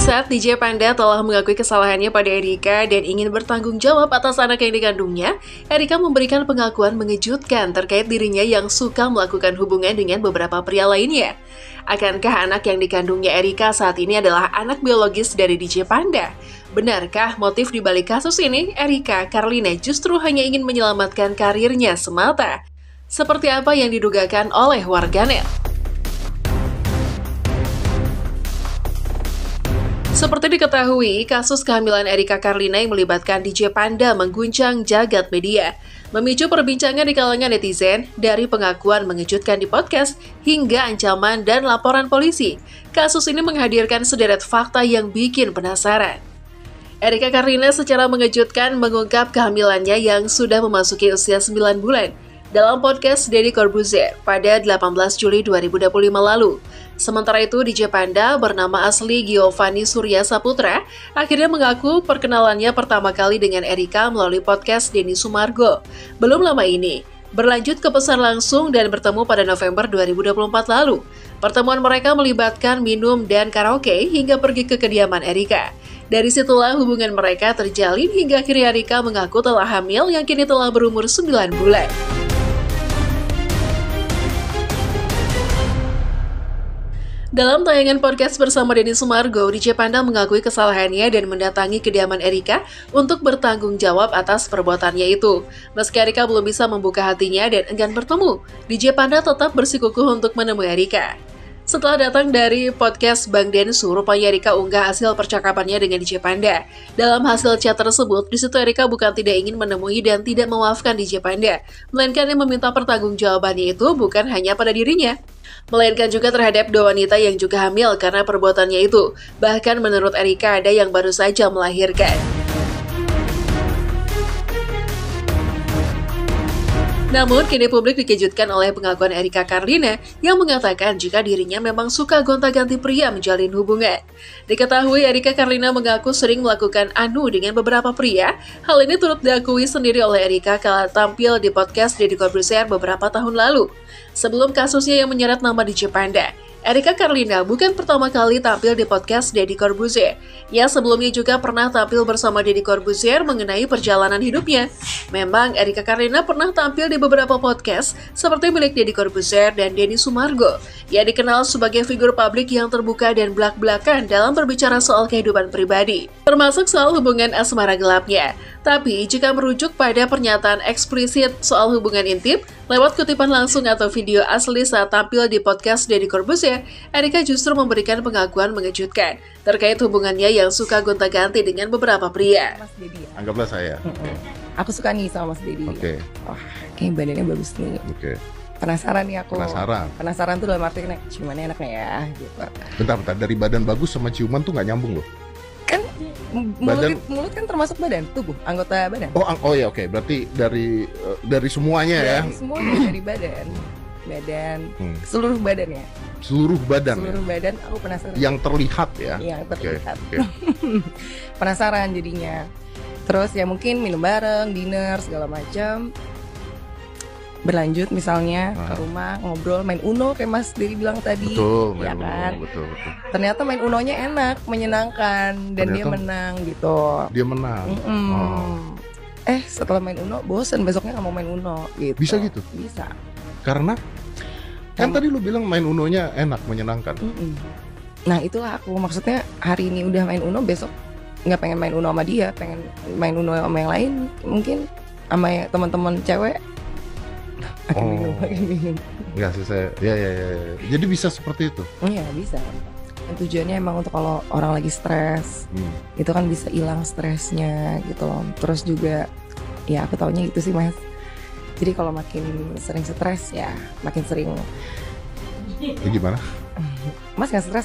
Saat DJ Panda telah mengakui kesalahannya pada Erika dan ingin bertanggung jawab atas anak yang dikandungnya, Erika memberikan pengakuan mengejutkan terkait dirinya yang suka melakukan hubungan dengan beberapa pria lainnya. Akankah anak yang dikandungnya Erika saat ini adalah anak biologis dari DJ Panda? Benarkah motif dibalik kasus ini? Erika Carlina justru hanya ingin menyelamatkan karirnya semata. Seperti apa yang didugakan oleh warganet? Seperti diketahui, kasus kehamilan Erika Carlina yang melibatkan DJ Panda mengguncang jagat media, memicu perbincangan di kalangan netizen dari pengakuan mengejutkan di podcast hingga ancaman dan laporan polisi. Kasus ini menghadirkan sederet fakta yang bikin penasaran. Erika Carlina secara mengejutkan mengungkap kehamilannya yang sudah memasuki usia 9 bulan dalam podcast Deddy Corbuzier pada 18 Juli 2025 lalu. Sementara itu, DJ Panda bernama asli Giovanni Surya Saputra akhirnya mengaku perkenalannya pertama kali dengan Erika melalui podcast Denny Sumargo. Belum lama ini, berlanjut ke pesan langsung dan bertemu pada November 2024 lalu. Pertemuan mereka melibatkan minum dan karaoke hingga pergi ke kediaman Erika. Dari situlah hubungan mereka terjalin hingga akhirnya Erika mengaku telah hamil yang kini telah berumur 9 bulan. Dalam tayangan podcast bersama Denny Sumargo, DJ Panda mengakui kesalahannya dan mendatangi kediaman Erika untuk bertanggung jawab atas perbuatannya itu. Meski Erika belum bisa membuka hatinya dan enggan bertemu, DJ Panda tetap bersikukuh untuk menemui Erika. Setelah datang dari podcast Bang Densu, rupanya Erika unggah hasil percakapannya dengan DJ Panda. Dalam hasil chat tersebut, di situ Erika bukan tidak ingin menemui dan tidak memaafkan DJ Panda, melainkan yang meminta pertanggungjawabannya itu bukan hanya pada dirinya, melainkan juga terhadap dua wanita yang juga hamil karena perbuatannya itu. Bahkan menurut Erika ada yang baru saja melahirkan. Namun, kini publik dikejutkan oleh pengakuan Erika Carlina yang mengatakan jika dirinya memang suka gonta-ganti pria menjalin hubungan. Diketahui Erika Carlina mengaku sering melakukan anu dengan beberapa pria. Hal ini turut diakui sendiri oleh Erika kala tampil di podcast Deddy Corbuzier beberapa tahun lalu. Sebelum kasusnya yang menyeret nama DJ Panda, Erika Carlina bukan pertama kali tampil di podcast Deddy Corbuzier. Ia sebelumnya juga pernah tampil bersama Deddy Corbuzier mengenai perjalanan hidupnya. Memang Erika Carlina pernah tampil di beberapa podcast seperti milik Deddy Corbuzier dan Denny Sumargo. Ia dikenal sebagai figur publik yang terbuka dan belak-belakan dalam berbicara soal kehidupan pribadi, termasuk soal hubungan asmara gelapnya. Tapi jika merujuk pada pernyataan eksplisit soal hubungan intim lewat kutipan langsung atau video asli saat tampil di podcast Deddy Corbuzier, Erika justru memberikan pengakuan mengejutkan terkait hubungannya yang suka gonta-ganti dengan beberapa pria. Mas Deddy. Anggaplah saya. Aku suka nih sama Mas Deddy. Oke. Wah, kayaknya badannya bagus nih. Oke. Penasaran nih aku. Penasaran tuh dalam arti ciumannya enaknya ya gitu. Bentar, dari badan bagus sama ciuman tuh nggak nyambung loh. Kan mulut kan termasuk badan, tubuh, anggota badan. Oh ya, oke. Berarti dari semuanya ya. Dari semuanya, dari badan. Seluruh badannya. Seluruh badan. Aku penasaran. Yang terlihat ya. Yang terlihat. Okay. Penasaran jadinya. Terus ya mungkin minum bareng, dinner segala macam. Berlanjut misalnya ke rumah ngobrol, main Uno kayak Mas Deddy bilang tadi. Betul, main ya kan? Uno, betul. Ternyata main Unonya enak, menyenangkan dan dia menang gitu. Dia menang. Setelah main Uno bosen, besoknya nggak mau main Uno gitu. Bisa gitu? Bisa. Karena kan tadi lu bilang main Unonya enak, menyenangkan. Nah itulah aku maksudnya, hari ini udah main Uno, besok nggak pengen main Uno sama dia, pengen main Uno sama yang lain, mungkin sama teman-teman cewek. Makin bingung. Enggak sih saya. Ya. Jadi bisa seperti itu. Iya, bisa. Dan tujuannya emang untuk kalau orang lagi stres, itu kan bisa hilang stresnya gitu loh. Terus juga ya aku taunya gitu sih Mas. Jadi kalau makin sering stres ya makin sering. Gimana? Mas nggak stres